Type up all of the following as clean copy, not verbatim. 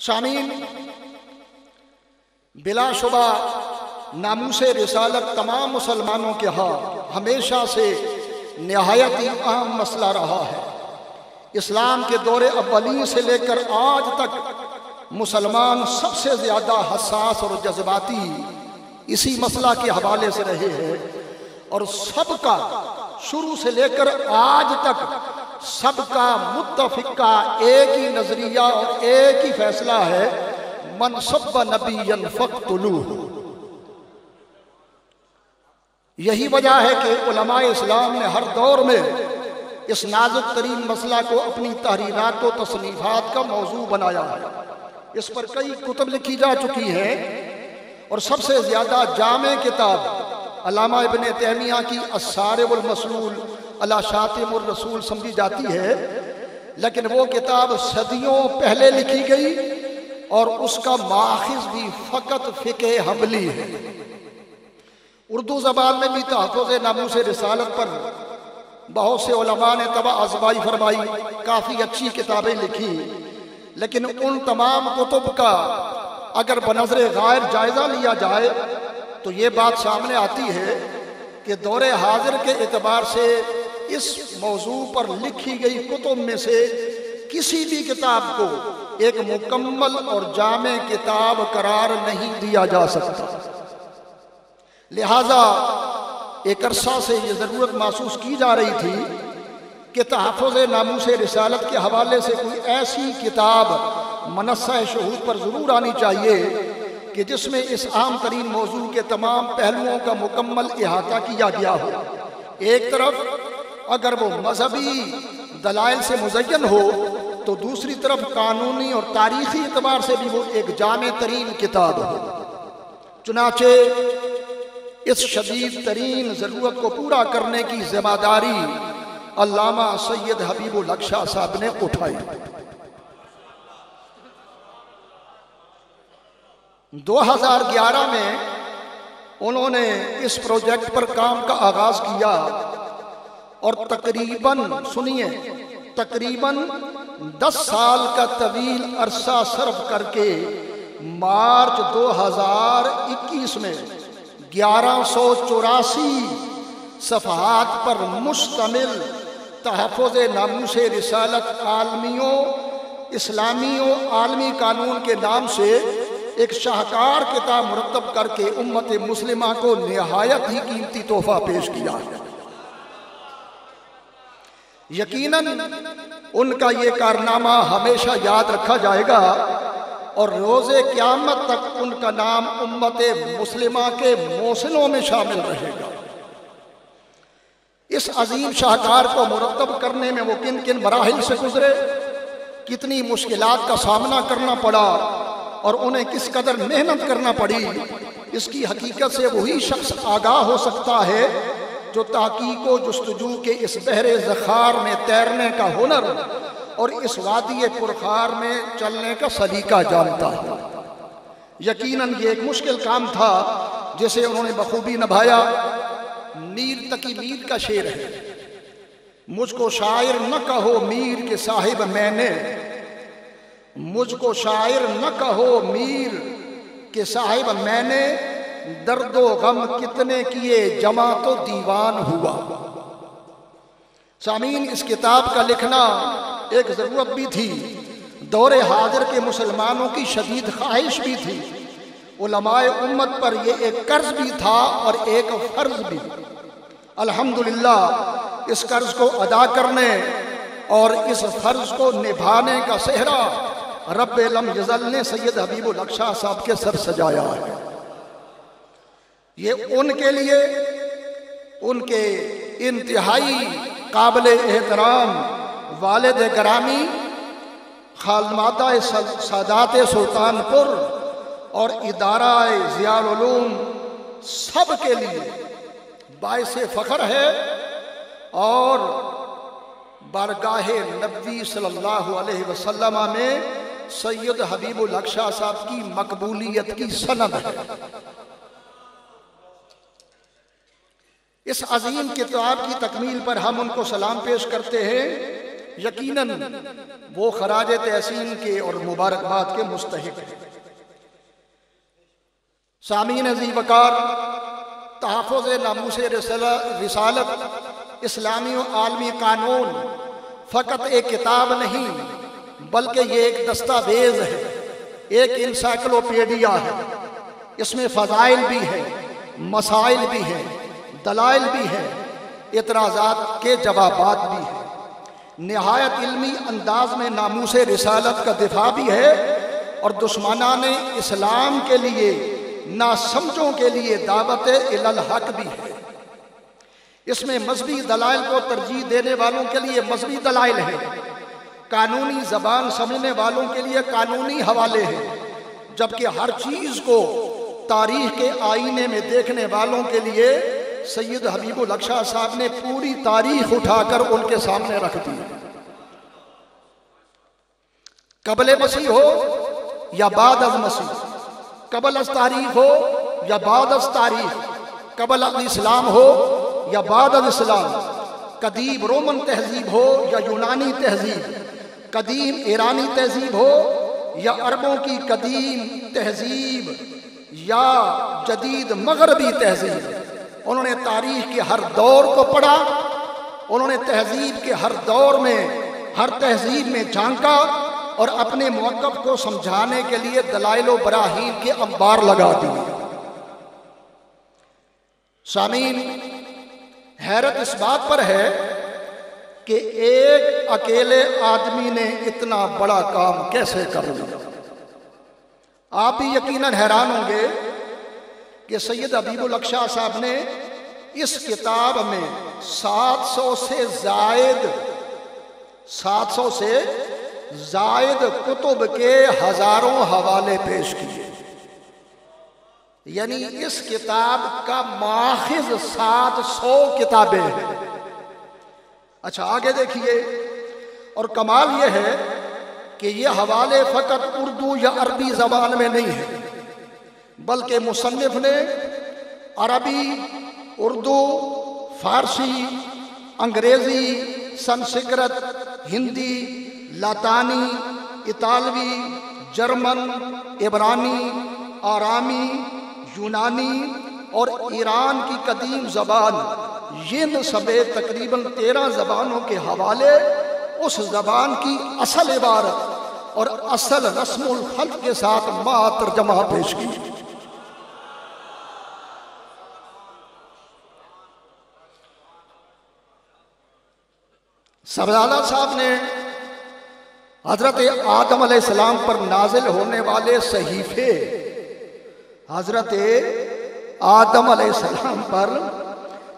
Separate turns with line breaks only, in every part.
سامعین، بلا شبہ ناموس رسالت تمام مسلمانوں کے ہاں ہمیشہ سے نہایت ہی اہم مسئلہ رہا ہے۔ اسلام کے دور اولین سے لے کر آج تک مسلمان سب سے زیادہ حساس اور جذباتی اسی مسئلہ کے حوالے سے رہے ہیں، اور سب کا شروع سے لے کر آج تک سب کا متفقہ ایک ہی نظریہ اور ایک ہی فیصلہ ہے، من سب نبیا فاقتلوہ۔ یہی وجہ ہے کہ علماء اسلام نے ہر دور میں اس نازک ترین مسئلہ کو اپنی تحریرات و تصنیفات کا موضوع بنایا ہے۔ اس پر کئی کتب لکھی جا چکی ہیں، اور سب سے زیادہ جامع کتاب علامہ ابن تیمیہ کی الصارم المسلول علی شاتم الرسول سمجھی جاتی ہے، لیکن وہ کتاب صدیوں پہلے لکھی گئی اور اس کا ماخذ بھی فقط فقہ حنبلی ہے۔ اردو زبان میں بھی تحفظ ناموس رسالت پر بہت سے علماء نے طبع ازمائی فرمائی، کافی اچھی کتابیں لکھی، لیکن ان تمام کتب کا اگر بنظر غائر جائزہ لیا جائے تو یہ بات سامنے آتی ہے کہ دور حاضر کے اعتبار سے اس موضوع پر لکھی گئی کتب میں سے کسی بھی کتاب کو ایک مکمل اور جامع کتاب قرار نہیں دیا جا سکتا۔ لہٰذا ایک عرصہ سے یہ ضرورت محسوس کی جا رہی تھی کہ تحفظ ناموس رسالت کے حوالے سے کوئی ایسی کتاب منصہ شہود پر ضرور آنی چاہیے کہ جس میں اس عام ترین موضوع کے تمام پہلوؤں کا مکمل احاطہ کیا گیا ہو۔ ایک طرف اگر وہ مذہبی دلائل سے مزین ہو تو دوسری طرف قانونی اور تاریخی اعتبار سے بھی وہ ایک جامع ترین کتاب ہو۔ چنانچہ اس شدید ترین ضرورت کو پورا کرنے کی ذمہ داری علامہ سید حبیب الحق شاہ صاحب نے اٹھائی۔ 2011 میں انہوں نے اس پروجیکٹ پر کام کا آغاز کیا اور تقریباً 10 سال کا طویل عرصہ صرف کر کے مارچ 2021 میں 1184 صفحات پر مشتمل تحفظ ناموس رسالت عالمیوں اسلامی و عالمی قانون کے نام سے ایک شاہکار کتاب مرتب کر کے امت مسلمہ کو نہایت ہی قیمتی تحفہ پیش کیا ہے۔ یقیناً ان کا یہ کارنامہ ہمیشہ یاد رکھا جائے گا اور روز قیامت تک ان کا نام امت مسلمہ کے موصلوں میں شامل رہے گا۔ اس عظیم شاہکار کو مرتب کرنے میں وہ کن کن مراحل سے گزرے، کتنی مشکلات کا سامنا کرنا پڑا اور انہیں کس قدر محنت کرنا پڑی، اس کی حقیقت سے وہی شخص آگاہ ہو سکتا ہے جو تحقیق و جستجو کے اس بحر زخار میں تیرنے کا ہنر اور اس وادی پرخار میں چلنے کا سلیقہ جانتا ہے۔ یقیناً یہ ایک مشکل کام تھا جسے انہوں نے بخوبی نبھایا۔ میر تقی میر کا شعر ہے، مجھ کو شاعر نہ کہو میر کے صاحب میں نے، مجھ کو شاعر نہ کہو میر کے صاحب میں نے، درد و غم کتنے کیے جمع تو دیوان ہوا۔ سامعین، اس کتاب کا لکھنا ایک ضرورت بھی تھی، دور حاضر کے مسلمانوں کی شدید خواہش بھی تھی، علماء امت پر یہ ایک قرض بھی تھا اور ایک فرض بھی۔ الحمدللہ اس قرض کو ادا کرنے اور اس فرض کو نبھانے کا صحرا رب لم یزل نے سید حبیب الحق شاہ صاحب کے سر سجایا ہے۔ یہ ان کے لیے ان کے انتہائی قابل احترام والد گرامی خالمادہ سادات سلطان پور اور ادارہ ضیاء العلوم سب کے لیے باعث فخر ہے، اور بارگاہ نبی صلی اللہ علیہ وسلم میں سید حبیب الحق شاہ صاحب کی مقبولیت کی سند ہے۔ اس عظیم کتاب کی تکمیل پر ہم ان کو سلام پیش کرتے ہیں یقیناً وہ خراج تحسین کے اور مبارکباد کے مستحق ہیں۔ سامعین عزیز وقار، تحفظ ناموس رسالت اسلامی و عالمی قانون فقط ایک کتاب نہیں بلکہ یہ ایک دستاویز ہے، ایک انسائکلوپیڈیا ہے۔ اس میں فضائل بھی ہیں، مسائل بھی ہیں، دلائل بھی ہیں، اعتراضات کے جوابات بھی ہیں۔ نہایت علمی انداز میں ناموس رسالت کا دفاع بھی ہے اور دشمنان اسلام کے لیے، ناسمجھوں کے لیے دعوت الی الحق بھی ہے۔ اس میں مذہبی دلائل کو ترجیح دینے والوں کے لیے مذہبی دلائل ہیں، قانونی زبان سمجھنے والوں کے لیے قانونی حوالے ہیں، جبکہ ہر چیز کو تاریخ کے آئینے میں دیکھنے والوں کے لیے سید حبیب الحق صاحب نے پوری تاریخ اٹھا کر ان کے سامنے رکھ دی۔ قبل مسیح ہو یا بعد از مسیح، قبل از تاریخ ہو یا بعد از تاریخ، قبل از اسلام ہو یا بعد از اسلام، قدیم رومن تہذیب ہو یا یونانی تہذیب، قدیم ایرانی تہذیب ہو یا عربوں کی قدیم تہذیب یا جدید مغربی تہذیب، انہوں نے تاریخ کے ہر دور کو پڑھا، انہوں نے تہذیب کے ہر دور میں، ہر تہذیب میں جھانکا اور اپنے موقف کو سمجھانے کے لیے دلائل و براہین کے انبار لگا دیے۔ سامعین، حیرت اس بات پر ہے کہ ایک اکیلے آدمی نے اتنا بڑا کام کیسے کر لیا۔ آپ بھی یقیناً حیران ہوں گے کہ سید حبیب الحق صاحب نے اس کتاب میں 700 سے زائد کتب کے ہزاروں حوالے پیش کیے، یعنی اس کتاب کا ماخذ 700 کتابیں ہیں۔ اچھا آگے دیکھیے، اور کمال یہ ہے کہ یہ حوالے فقط اردو یا عربی زبان میں نہیں ہیں، بلکہ مصنف نے عربی، اردو، فارسی، انگریزی، سنسکرت، ہندی، لاطینی، اطالوی، جرمن، عبرانی، آرامی، یونانی اور ایران کی قدیم زبان ہند سمیت تقریباً 13 زبانوں کے حوالے اس زبان کی اصل عبارت اور اصل رسم الخط کے ساتھ ترجمہ پیش کی۔ سرزادہ صاحب نے حضرت آدم علیہ السلام پر نازل ہونے والے صحیفے، حضرت آدم علیہ السلام پر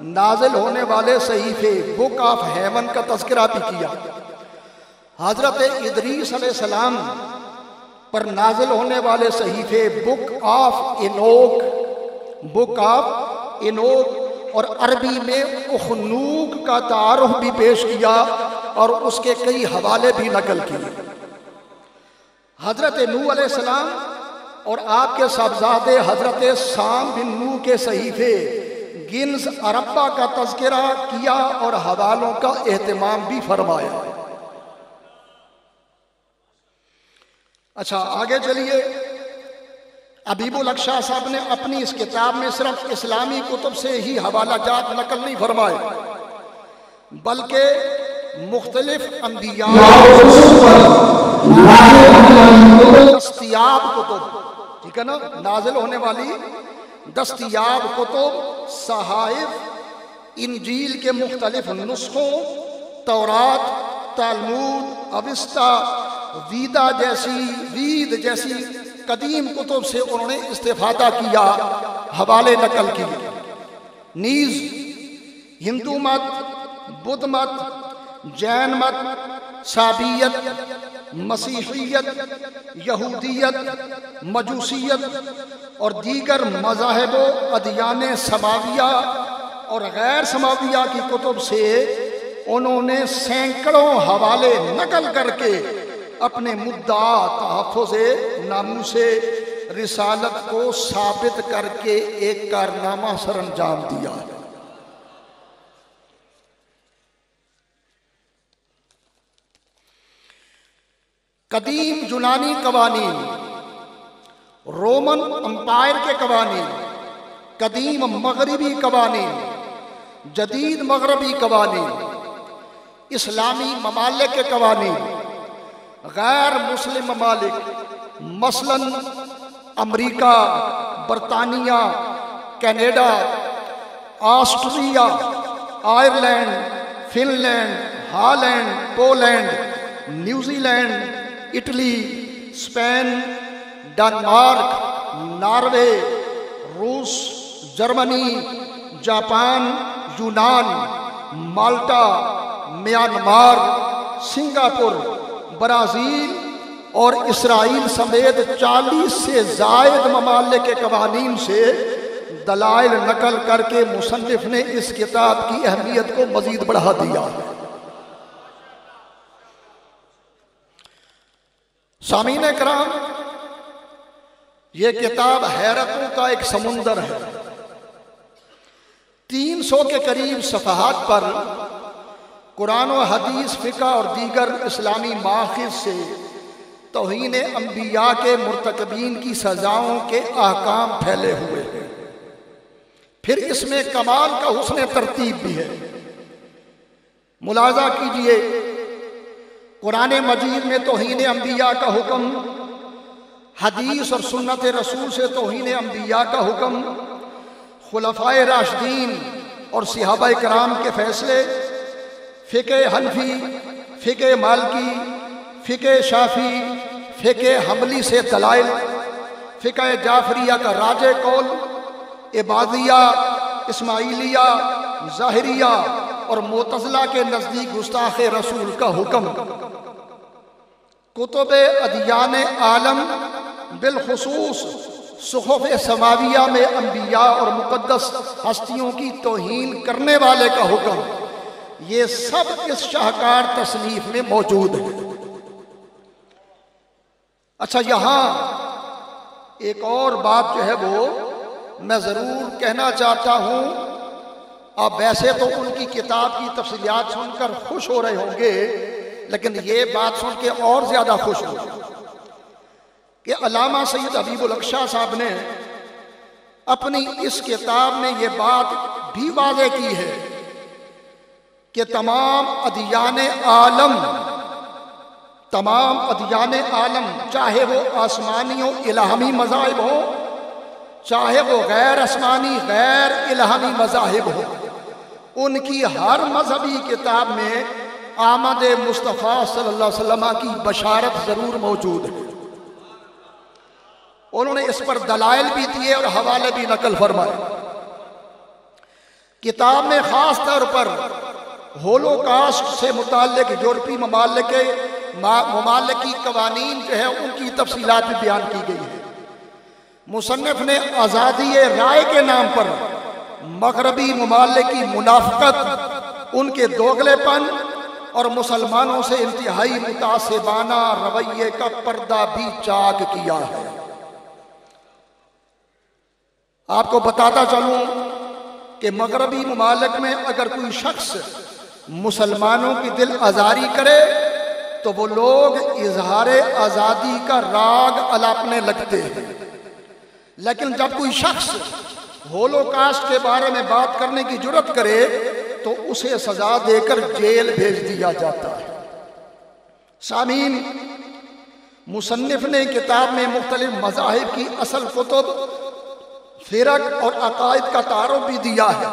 نازل ہونے والے صحیفے بک آف ہیون کا تذکرہ بھی کیا۔ حضرت ادریس علیہ السلام پر نازل ہونے والے صحیفے بک آف اینوک اور عربی میں اخنوک کا تعارف بھی پیش کیا اور اس کے کئی حوالے بھی نقل کیے۔ حضرت نوح علیہ السلام اور آپ کے صاحبزادے حضرت سام بن نوح کے صحیفے گنز اربع کا تذکرہ کیا اور حوالوں کا اہتمام بھی فرمایا۔ اچھا آگے چلیے، حبیب الحق صاحب نے اپنی اس کتاب میں صرف اسلامی کتب سے ہی حوالہ جات نقل نہیں فرمائے، بلکہ مختلف انبیاء دستیاب کتب، ٹھیک ہے نا، نازل ہونے والی دستیاب کتب، صحائف، انجیل کے مختلف نسخوں، تورات، تالمود، اوسطا، وید جیسی قدیم کتب سے انہوں نے استفادہ کیا، حوالے نقل کیے۔ نیز ہندو مت، بدھ مت، جین مت، سابیت، مسیحیت، یہودیت، مجوسیت اور دیگر مذاہب و ادیان سماویہ اور غیر سماویہ کی کتب سے انہوں نے سینکڑوں حوالے نقل کر کے اپنے مدعا تحفظ ناموس رسالت کو ثابت کر کے ایک کارنامہ سر انجام دیا ہے۔ قدیم یونانی قوانین، رومن امپائر کے قوانین، قدیم مغربی قوانین، جدید مغربی قوانین، اسلامی ممالک کے قوانین، غیر مسلم ممالک مثلاً امریکہ، برطانیہ، Canada, Austria, Ireland, Finland, Holland, Poland, New Zealand, Italy, Spain, Denmark, Norway, روس، جرمنی، جاپان، یونان، مالٹا، میانمار، سنگاپور، برازیل اور اسرائیل سمیت 40 سے زائد ممالک کے قوانین سے دلائل نقل کر کے مصنف نے اس کتاب کی اہمیت کو مزید بڑھا دیا ہے۔ سامعین کرام، یہ کتاب حیرتوں کا ایک سمندر ہے۔ 300 کے قریب صفحات پر قرآن و حدیث، فقہ اور دیگر اسلامی مآخذ سے توہین انبیاء کے مرتکبین کی سزاؤں کے احکام پھیلے ہوئے ہیں۔ پھر اس میں کمال کا حسن ترتیب بھی ہے۔ ملاحظہ کیجئے، قرآن مجید میں توہین انبیاء کا حکم، حدیث اور سنت رسول سے توہین انبیاء کا حکم، خلفائے راشدین اور صحابہ کرام کے فیصلے، فقہ حنفی، فقہ مالکی، فقہ شافعی، فقہ حنبلی سے دلائل، فقہ جعفریہ کا راجح قول، عبادیہ، اسماعیلیہ، ظاہریہ اور معتزلہ کے نزدیک گستاخ رسول کا حکم، کتب ادیان عالم بالخصوص صحف سماویہ میں انبیاء اور مقدس ہستیوں کی توہین کرنے والے کا حکم، یہ سب اس شاہکار تصنیف میں موجود ہے۔ اچھا، یہاں ایک اور بات جو ہے وہ میں ضرور کہنا چاہتا ہوں۔ اب ویسے تو ان کی کتاب کی تفصیلات سن کر خوش ہو رہے ہوں گے، لیکن یہ بات سن کے اور زیادہ خوش ہو کہ علامہ سید حبیب الحق شاہ صاحب نے اپنی اس کتاب میں یہ بات بھی واضح کی ہے کہ تمام ادیان عالم چاہے وہ آسمانی و الہامی مذاہب ہوں، چاہے وہ غیر آسمانی غیر الہامی مذاہب ہوں، ان کی ہر مذہبی کتاب میں آمد مصطفیٰ صلی اللہ علیہ وسلم کی بشارت ضرور موجود ہے۔ انہوں نے اس پر دلائل بھی دیے اور حوالے بھی نقل فرمائے۔ کتاب میں خاص طور پر ہولوکاسٹ سے متعلق یورپی ممالکی قوانین جو ہے ان کی تفصیلات بھی بیان کی گئی ہے۔ مصنف نے آزادی رائے کے نام پر مغربی ممالک کی منافقت، ان کے دوغلے پن اور مسلمانوں سے انتہائی متعصبانہ رویے کا پردہ بھی چاک کیا ہے۔ آپ کو بتاتا چلوں کہ مغربی ممالک میں اگر کوئی شخص مسلمانوں کی دل آزاری کرے تو وہ لوگ اظہار آزادی کا راگ الاپنے لگتے ہیں، لیکن جب کوئی شخص ہولوکاسٹ کے بارے میں بات کرنے کی جرات کرے تو اسے سزا دے کر جیل بھیج دیا جاتا ہے۔ سامعین، مصنف نے کتاب میں مختلف مذاہب کی اصل کتب، فرق اور عقائد کا تعارف بھی دیا ہے۔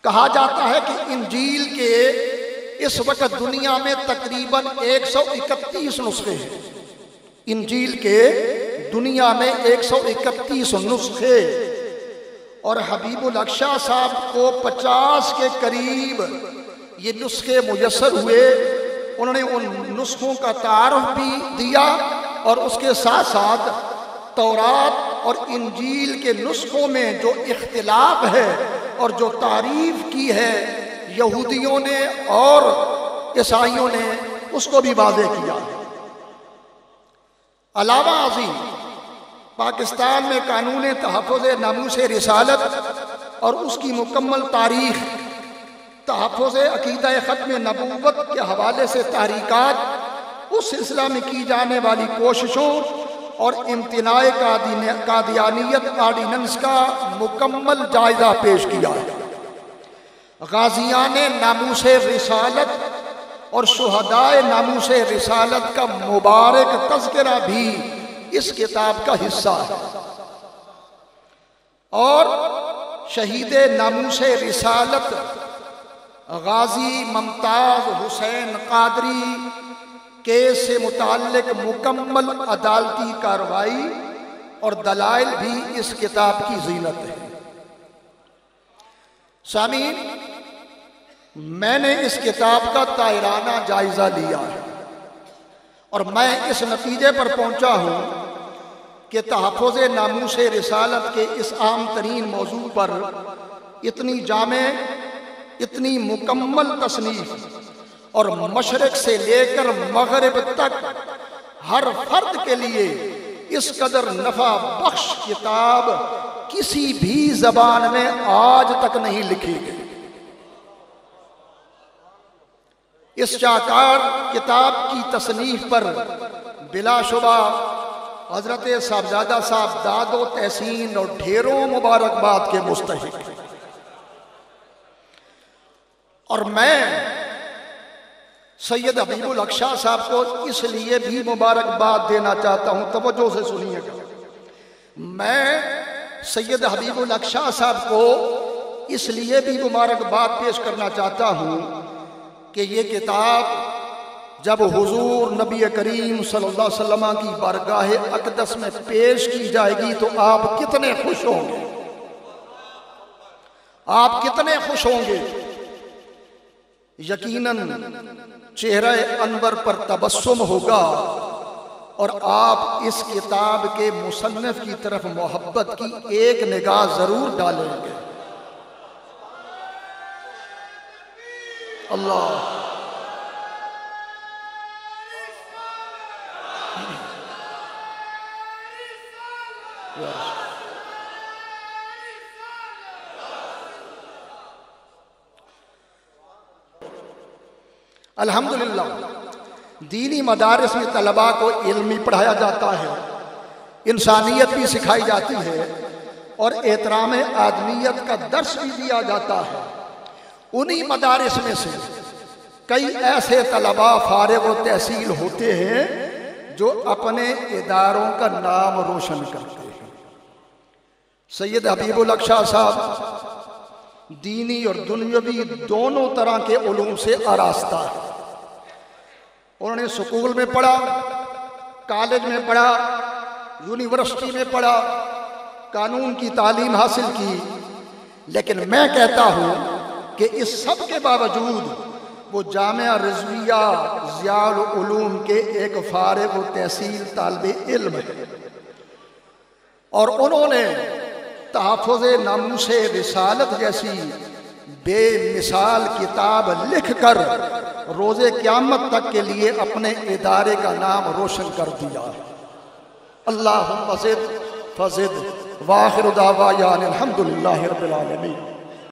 کہا جاتا ہے کہ انجیل کے اس وقت دنیا میں تقریباً 131 نسخے ہیں۔ انجیل کے دنیا میں 131 نسخے، اور حبیب الحق شاہ صاحب کو 50 کے قریب یہ نسخے میسر ہوئے۔ انہوں نے ان نسخوں کا تعارف بھی دیا اور اس کے ساتھ ساتھ تورات اور انجیل کے نسخوں میں جو اختلاف ہے اور جو تعریف کی ہے یہودیوں نے اور عیسائیوں نے، اس کو بھی واضح کیا۔ علاوہ ازیں پاکستان میں قانون تحفظ ناموس رسالت اور اس کی مکمل تاریخ، تحفظ عقیدہ ختم نبوت کے حوالے سے تحریکات، اس سلسلہ میں کی جانے والی کوششوں اور امتناع قادیانیت آرڈیننس کا مکمل جائزہ پیش کیا ہے۔ غازیان ناموس رسالت اور شہدائے ناموس رسالت کا مبارک تذکرہ بھی اس کتاب کا حصہ ہے، اور شہید ناموس رسالت غازی ممتاز حسین قادری کیس سے متعلق مکمل عدالتی کارروائی اور دلائل بھی اس کتاب کی زینت ہے۔ سامعین، میں نے اس کتاب کا طائرانہ جائزہ لیا ہے اور میں اس نتیجے پر پہنچا ہوں کہ تحفظ ناموس رسالت کے اس عام ترین موضوع پر اتنی جامع، اتنی مکمل تصنیف اور مشرق سے لے کر مغرب تک ہر فرد کے لیے اس قدر نفع بخش کتاب کسی بھی زبان میں آج تک نہیں لکھی گئی۔ اس شاہکار کتاب کی تصنیف پر بلا شبہ حضرت صاحبزادہ صاحب داد و تحسین اور ڈھیروں مبارکباد کے مستحق ہیں، اور میں سید حبیب الحق شاہ صاحب کو اس لیے بھی مبارکباد دینا چاہتا ہوں، توجہ سے سنیے گا۔ میں سید حبیب الحق شاہ صاحب کو اس لیے بھی مبارکباد پیش کرنا چاہتا ہوں کہ یہ کتاب جب حضور نبی کریم صلی اللہ علیہ وسلم کی بارگاہ اقدس میں پیش کی جائے گی تو آپ کتنے خوش ہوں گے، آپ کتنے خوش ہوں گے۔ یقیناً چہرہ انور پر تبسم ہوگا اور آپ اس کتاب کے مصنف کی طرف محبت کی ایک نگاہ ضرور ڈالیں گے۔ اللہ الحمدللہ دینی مدارس میں طلباء کو علم بھی پڑھایا جاتا ہے، انسانیت بھی سکھائی جاتی ہے اور احترام آدمیت کا درس بھی دیا جاتا ہے۔ انہی مدارس میں سے کئی ایسے طلباء فارغ و تحصیل ہوتے ہیں جو اپنے اداروں کا نام روشن کرتے ہیں۔ سید حبیب الحق شاہ صاحب دینی اور دنیاوی دونوں طرح کے علوم سے آراستہ ہے۔ انہوں نے سکول میں پڑھا، کالج میں پڑھا، یونیورسٹی میں پڑھا، قانون کی تعلیم حاصل کی، لیکن میں کہتا ہوں کہ اس سب کے باوجود وہ جامعہ رضویہ ضیاء العلوم کے ایک فارغ و تحصیل طالب علم ہے، اور انہوں نے تحفظ ناموس رسالت جیسی بے مثال کتاب لکھ کر روز قیامت تک کے لیے اپنے ادارے کا نام روشن کر دیا۔ اللہم زد فزد، وآخر دعوانا الحمدللہ رب العالمین۔